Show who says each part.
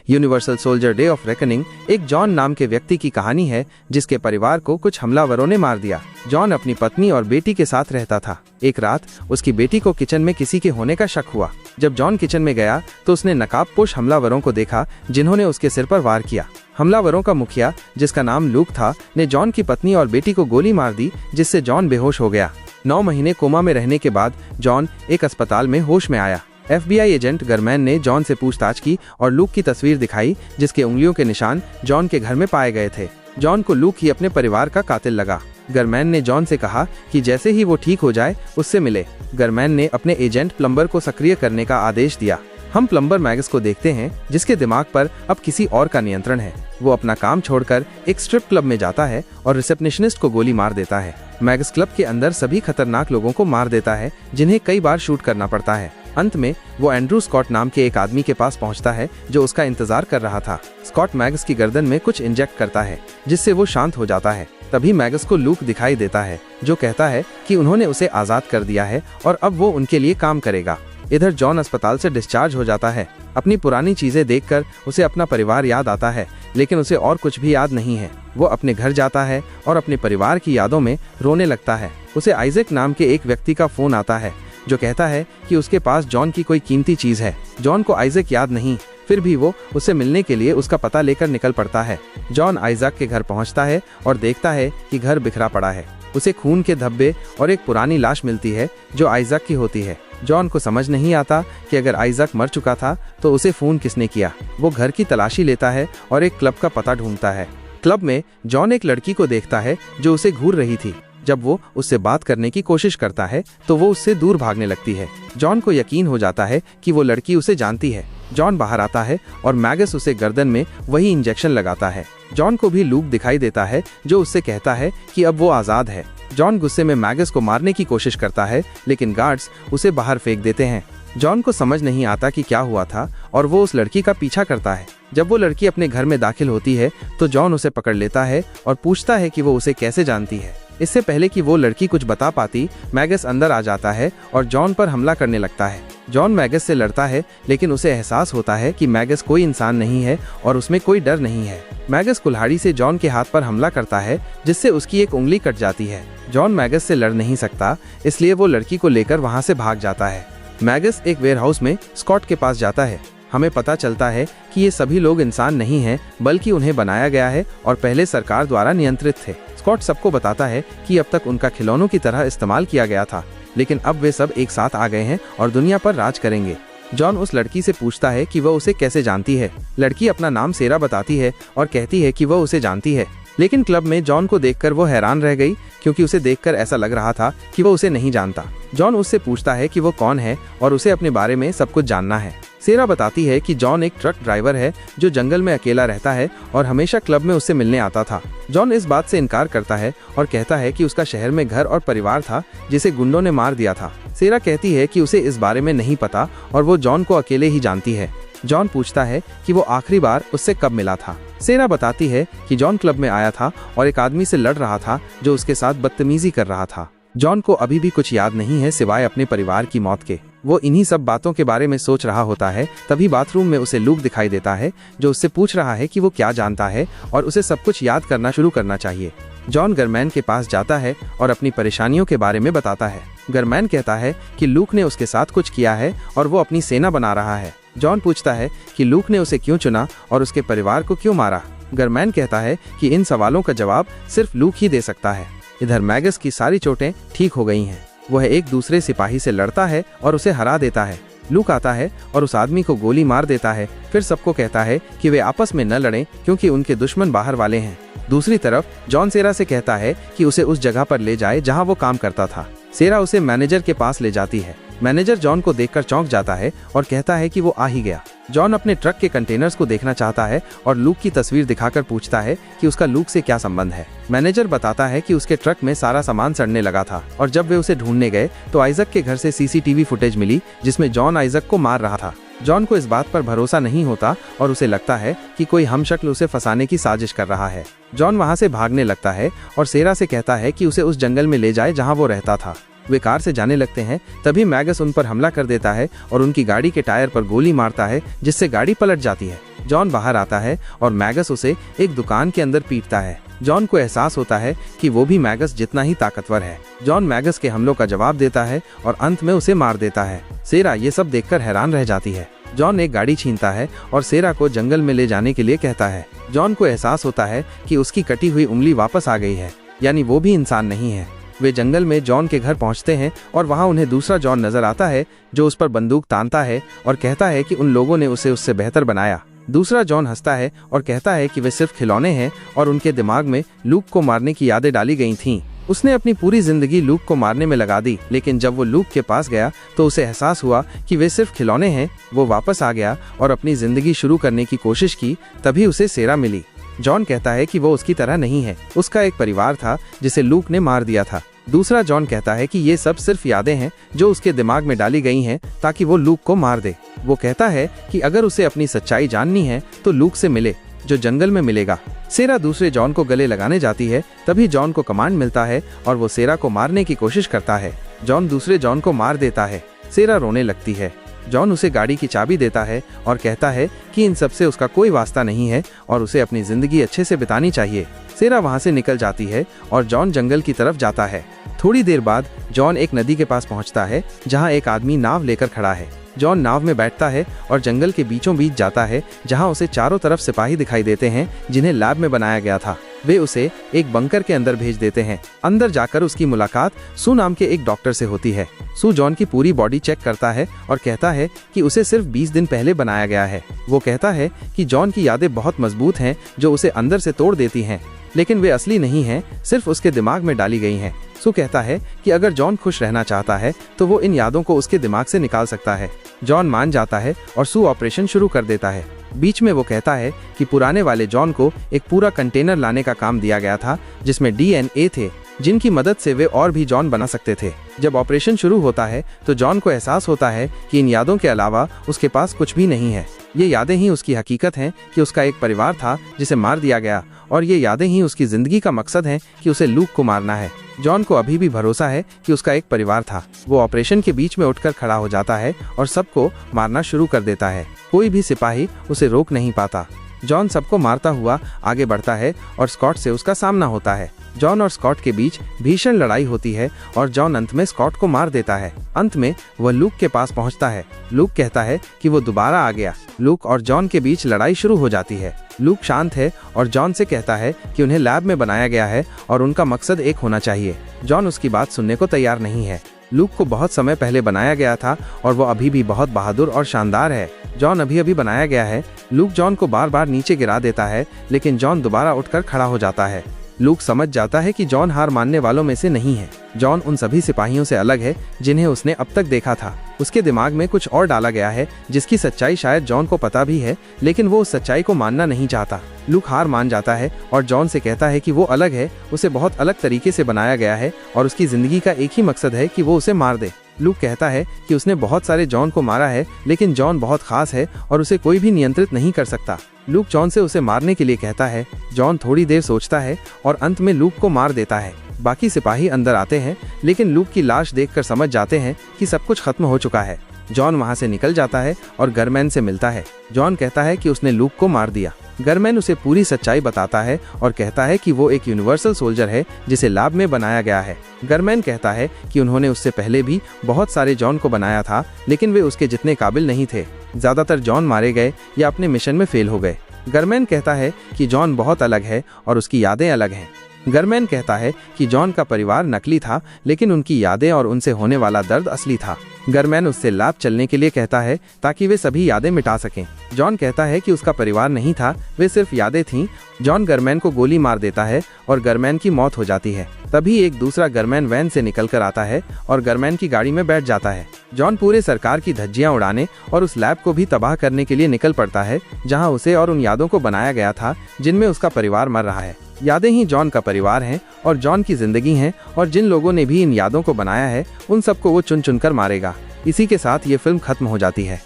Speaker 1: Universal soldier day of reckoning एक John नाम के व्यक्ति की कहानी है जिसके परिवार को कुछ हमलावरों ने मार दिया। जॉन अपनी पत्नी और बेटी के साथ रहता था। एक रात उसकी बेटी को किचन में किसी के होने का शक हुआ। जब जॉन किचन में गया तो उसने नकाबपोश हमलावरों को देखा जिन्होंने उसके सिर पर वार किया। हमलावरों का मुखिया, जिसका नाम लूक था, ने जॉन की पत्नी और बेटी को गोली मार दी, जिससे जॉन बेहोश हो गया। 9 महीने कोमा में रहने के बाद जॉन एक अस्पताल में होश में आया। FBI एजेंट गरमैन ने जॉन से पूछताछ की और लूक की तस्वीर दिखाई जिसके उंगलियों के निशान जॉन के घर में पाए गए थे। जॉन को लूक ही अपने परिवार का कातिल लगा। गरमैन ने जॉन से कहा कि जैसे ही वो ठीक हो जाए उससे मिले। गरमैन ने अपने एजेंट प्लम्बर को सक्रिय करने का आदेश दिया। हम प्लम्बर मैगस को देखते हैं जिसके दिमाग पर अब किसी और का नियंत्रण है। वो अपना काम छोड़कर एक स्ट्रिप क्लब में जाता है और रिसेप्शनिस्ट को गोली मार देता है। मैगस क्लब के अंदर सभी खतरनाक लोगों को मार देता है जिन्हें कई बार शूट करना पड़ता है। अंत में वो एंड्रू स्कॉट नाम के एक आदमी के पास पहुंचता है जो उसका इंतजार कर रहा था। स्कॉट मैगस की गर्दन में कुछ इंजेक्ट करता है जिससे वो शांत हो जाता है। तभी मैगस को लूक दिखाई देता है जो कहता है कि उन्होंने उसे आजाद कर दिया है और अब वो उनके लिए काम करेगा। इधर जॉन अस्पताल से डिस्चार्ज हो जाता है। अपनी पुरानी चीजें देखकर उसे अपना परिवार याद आता है, लेकिन उसे और कुछ भी याद नहीं है। वो अपने घर जाता है और अपने परिवार की यादों में रोने लगता है। उसे आइजैक नाम के एक व्यक्ति का फोन आता है जो कहता है कि उसके पास जॉन की कोई कीमती चीज है। जॉन को आइजैक याद नहीं, फिर भी वो उससे मिलने के लिए उसका पता लेकर निकल पड़ता है। जॉन आइजैक के घर पहुंचता है और देखता है कि घर बिखरा पड़ा है। उसे खून के धब्बे और एक पुरानी लाश मिलती है जो आइजैक की होती है। जॉन को समझ नहीं आता कि अगर आइजैक मर चुका था तो उसे फोन किसने किया। वो घर की तलाशी लेता है और एक क्लब का पता ढूंढता है। क्लब में जॉन एक लड़की को देखता है जो उसे घूर रही थी। जब वो उससे बात करने की कोशिश करता है तो वो उससे दूर भागने लगती है। जॉन को यकीन हो जाता है कि वो लड़की उसे जानती है। जॉन बाहर आता है और मैगस उसे गर्दन में वही इंजेक्शन लगाता है। जॉन को भी लूक दिखाई देता है जो उससे कहता है कि अब वो आजाद है। जॉन गुस्से में मैगस को मारने की कोशिश करता है, लेकिन गार्ड्स उसे बाहर फेंक देते हैं। जॉन को समझ नहीं आता कि क्या हुआ था और वो उस लड़की का पीछा करता है। जब वो लड़की अपने घर में दाखिल होती है तो जॉन उसे पकड़ लेता है और पूछता है कि वो उसे कैसे जानती है। इससे पहले कि वो लड़की कुछ बता पाती, मैगस अंदर आ जाता है और जॉन पर हमला करने लगता है। जॉन मैगस से लड़ता है, लेकिन उसे एहसास होता है कि मैगस कोई इंसान नहीं है और उसमें कोई डर नहीं है। मैगस कुल्हाड़ी से जॉन के हाथ पर हमला करता है जिससे उसकी एक उंगली कट जाती है। जॉन मैगस से लड़ नहीं सकता, इसलिए वो लड़की को लेकर वहाँ से भाग जाता है। मैगस एक वेयरहाउस में स्कॉट के पास जाता है। हमें पता चलता है कि ये सभी लोग इंसान नहीं हैं, बल्कि उन्हें बनाया गया है और पहले सरकार द्वारा नियंत्रित थे। स्कॉट सबको बताता है कि अब तक उनका खिलौनों की तरह इस्तेमाल किया गया था, लेकिन अब वे सब एक साथ आ गए हैं और दुनिया पर राज करेंगे। जॉन उस लड़की से पूछता है कि वह उसे कैसे जानती है। लड़की अपना नाम सेरा बताती है और कहती है कि वह उसे जानती है, लेकिन क्लब में जॉन को देखकर वो हैरान रह गई क्योंकि उसे देखकर ऐसा लग रहा था कि वो उसे नहीं जानता। जॉन उससे पूछता है कि वो कौन है और उसे अपने बारे में सब कुछ जानना है। सेरा बताती है कि जॉन एक ट्रक ड्राइवर है जो जंगल में अकेला रहता है और हमेशा क्लब में उससे मिलने आता था। जॉन इस बात से इनकार करता है और कहता है कि उसका शहर में घर और परिवार था जिसे गुंडों ने मार दिया था। सेरा कहती है कि उसे इस बारे में नहीं पता और वो जॉन को अकेले ही जानती है। जॉन पूछता है कि वो आखिरी बार उससे कब मिला था। सेरा बताती है कि जॉन क्लब में आया था और एक आदमी से लड़ रहा था जो उसके साथ बदतमीजी कर रहा था। जॉन को अभी भी कुछ याद नहीं है सिवाय अपने परिवार की मौत के। वो इन्हीं सब बातों के बारे में सोच रहा होता है। तभी बाथरूम में उसे लूक दिखाई देता है जो उससे पूछ रहा है कि वो क्या जानता है और उसे सब कुछ याद करना शुरू करना चाहिए। जॉन गरमैन के पास जाता है और अपनी परेशानियों के बारे में बताता है। गरमैन कहता है कि लूक ने उसके साथ कुछ किया है और वो अपनी सेना बना रहा है। जॉन पूछता है कि लूक ने उसे क्यों चुना और उसके परिवार को क्यों मारा। गरमैन कहता है कि इन सवालों का जवाब सिर्फ लूक ही दे सकता है। इधर मैगस की सारी चोटें ठीक हो गई हैं। वह एक दूसरे सिपाही से लड़ता है और उसे हरा देता है। लूक आता है और उस आदमी को गोली मार देता है, फिर सबको कहता है कि वे आपस में न लड़ें क्योंकि उनके दुश्मन बाहर वाले हैं। दूसरी तरफ जॉन सेरा से कहता है कि उसे उस जगह पर ले जाए जहां वो काम करता था। सेरा उसे मैनेजर के पास ले जाती है। मैनेजर जॉन को देखकर चौंक जाता है और कहता है कि वो आ ही गया। जॉन अपने ट्रक के कंटेनर्स को देखना चाहता है और लूक की तस्वीर दिखाकर पूछता है कि उसका लूक से क्या संबंध है। मैनेजर बताता है कि उसके ट्रक में सारा सामान सड़ने लगा था और जब वे उसे ढूंढने गए तो आइजैक के घर से CCTV फुटेज मिली जिसमें जॉन आइजैक को मार रहा था। जॉन को इस बात पर भरोसा नहीं होता और उसे लगता है कि कोई हमशक्ल उसे फंसाने की साजिश कर रहा है। जॉन वहां से भागने लगता है और सेरा से कहता है कि उसे उस जंगल में ले जाए जहां वो रहता था। वे कार से जाने लगते हैं, तभी मैगस उन पर हमला कर देता है और उनकी गाड़ी के टायर पर गोली मारता है जिससे गाड़ी पलट जाती है। जॉन बाहर आता है और मैगस उसे एक दुकान के अंदर पीटता है। जॉन को एहसास होता है कि वो भी मैगस जितना ही ताकतवर है। जॉन मैगस के हमलों का जवाब देता है और अंत में उसे मार देता है। सेरा ये सब देखकर हैरान रह जाती है। जॉन एक गाड़ी छीनता है और सेरा को जंगल में ले जाने के लिए कहता है। जॉन को एहसास होता है कि उसकी कटी हुई उंगली वापस आ गई है, यानी वो भी इंसान नहीं है। वे जंगल में जॉन के घर पहुंचते हैं और वहां उन्हें दूसरा जॉन नजर आता है जो उस पर बंदूक तानता है और कहता है कि उन लोगों ने उसे उससे बेहतर बनाया। दूसरा जॉन हंसता है और कहता है कि वे सिर्फ खिलौने हैं और उनके दिमाग में लूक को मारने की यादें डाली गई थीं। उसने अपनी पूरी जिंदगी लूक को मारने में लगा दी, लेकिन जब वो लूक के पास गया तो उसे एहसास हुआ कि वे सिर्फ खिलौने हैं। वो वापस आ गया और अपनी जिंदगी शुरू करने की कोशिश की, तभी उसे सेरा मिली। जॉन कहता है कि वो उसकी तरह नहीं है, उसका एक परिवार था जिसे लूक ने मार दिया था। दूसरा जॉन कहता है कि ये सब सिर्फ यादें हैं जो उसके दिमाग में डाली गई हैं ताकि वो लूक को मार दे। वो कहता है कि अगर उसे अपनी सच्चाई जाननी है तो लूक से मिले, जो जंगल में मिलेगा। सेरा दूसरे जॉन को गले लगाने जाती है, तभी जॉन को कमांड मिलता है और वो सेरा को मारने की कोशिश करता है। जॉन दूसरे जॉन को मार देता है। सेरा रोने लगती है। जॉन उसे गाड़ी की चाबी देता है और कहता है कि इन सब से उसका कोई वास्ता नहीं है और उसे अपनी जिंदगी अच्छे से बितानी चाहिए। सेरा वहां से निकल जाती है और जॉन जंगल की तरफ जाता है। थोड़ी देर बाद जॉन एक नदी के पास पहुंचता है जहां एक आदमी नाव लेकर खड़ा है। जॉन नाव में बैठता है और जंगल के बीचों बीच जाता है जहां उसे चारों तरफ सिपाही दिखाई देते हैं जिन्हें लैब में बनाया गया था। वे उसे एक बंकर के अंदर भेज देते हैं। अंदर जाकर उसकी मुलाकात सू नाम के एक डॉक्टर से होती है। सू जॉन की पूरी बॉडी चेक करता है और कहता है कि उसे सिर्फ 20 दिन पहले बनाया गया है। वो कहता है कि जॉन की यादें बहुत मजबूत हैं जो उसे अंदर से तोड़ देती हैं, लेकिन वे असली नहीं हैं, सिर्फ उसके दिमाग में डाली गई हैं। सू कहता है कि अगर जॉन खुश रहना चाहता है तो वो इन यादों को उसके दिमाग से निकाल सकता है। जॉन मान जाता है और सू ऑपरेशन शुरू कर देता है। बीच में वो कहता है कि पुराने वाले जॉन को एक पूरा कंटेनर लाने का काम दिया गया था जिसमें DNA थे, जिनकी मदद से वे और भी जॉन बना सकते थे। जब ऑपरेशन शुरू होता है तो जॉन को एहसास होता है कि इन यादों के अलावा उसके पास कुछ भी नहीं है। ये यादें ही उसकी हकीकत हैं कि उसका एक परिवार था जिसे मार दिया गया, और ये यादें ही उसकी जिंदगी का मकसद है कि उसे लूक को मारना है। जॉन को अभी भी भरोसा है कि उसका एक परिवार था। वो ऑपरेशन के बीच में उठकर खड़ा हो जाता है और सबको मारना शुरू कर देता है। कोई भी सिपाही उसे रोक नहीं पाता। जॉन सबको मारता हुआ आगे बढ़ता है और स्कॉट से उसका सामना होता है। जॉन और स्कॉट के बीच भीषण लड़ाई होती है और जॉन अंत में स्कॉट को मार देता है। अंत में वह लूक के पास पहुंचता है। लूक कहता है कि वो दोबारा आ गया। लूक और जॉन के बीच लड़ाई शुरू हो जाती है। लूक शांत है और जॉन से कहता है कि उन्हें लैब में बनाया गया है और उनका मकसद एक होना चाहिए। जॉन उसकी बात सुनने को तैयार नहीं है। लूक को बहुत समय पहले बनाया गया था और वो अभी भी बहुत बहादुर और शानदार है। जॉन अभी बनाया गया है। लूक जॉन को बार बार नीचे गिरा देता है, लेकिन जॉन दोबारा उठकर खड़ा हो जाता है। लूक समझ जाता है कि जॉन हार मानने वालों में से नहीं है। जॉन उन सभी सिपाहियों से अलग है जिन्हें उसने अब तक देखा था। उसके दिमाग में कुछ और डाला गया है जिसकी सच्चाई शायद जॉन को पता भी है, लेकिन वो उस सच्चाई को मानना नहीं चाहता। लूक हार मान जाता है और जॉन से कहता है कि वो अलग है, उसे बहुत अलग तरीके से बनाया गया है और उसकी जिंदगी का एक ही मकसद है कि वो उसे मार दे। लूक कहता है कि उसने बहुत सारे जॉन को मारा है, लेकिन जॉन बहुत खास है और उसे कोई भी नियंत्रित नहीं कर सकता। लूक जॉन से उसे मारने के लिए कहता है। जॉन थोड़ी देर सोचता है और अंत में लूक को मार देता है। बाकी सिपाही अंदर आते हैं, लेकिन लूक की लाश देखकर समझ जाते हैं कि सब कुछ खत्म हो चुका है। जॉन वहां से निकल जाता है और गरमैन से मिलता है। जॉन कहता है कि उसने लूक को मार दिया। गरमैन उसे पूरी सच्चाई बताता है और कहता है कि वो एक यूनिवर्सल सोल्जर है जिसे लैब में बनाया गया है। गरमैन कहता है कि उन्होंने उससे पहले भी बहुत सारे जॉन को बनाया था, लेकिन वे उसके जितने काबिल नहीं थे। ज्यादातर जॉन मारे गए या अपने मिशन में फेल हो गए। गरमैन कहता है कि जॉन बहुत अलग है और उसकी यादें अलग हैं। गरमैन कहता है कि जॉन का परिवार नकली था, लेकिन उनकी यादें और उनसे होने वाला दर्द असली था। गरमैन उससे लैब चलने के लिए कहता है ताकि वे सभी यादें मिटा सकें। जॉन कहता है कि उसका परिवार नहीं था, वे सिर्फ यादें थीं। जॉन गरमैन को गोली मार देता है और गरमैन की मौत हो जाती है। तभी एक दूसरा गरमैन वैन से निकलकर आता है और गरमैन की गाड़ी में बैठ जाता है। जॉन पूरे सरकार की धज्जियां उड़ाने और उस लैब को भी तबाह करने के लिए निकल पड़ता है जहां उसे और उन यादों को बनाया गया था जिनमें उसका परिवार मर रहा है। यादें ही जॉन का परिवार हैं और जॉन की जिंदगी हैं, और जिन लोगों ने भी इन यादों को बनाया है उन सबको वो चुन चुन कर मारेगा। इसी के साथ ये फिल्म खत्म हो जाती है।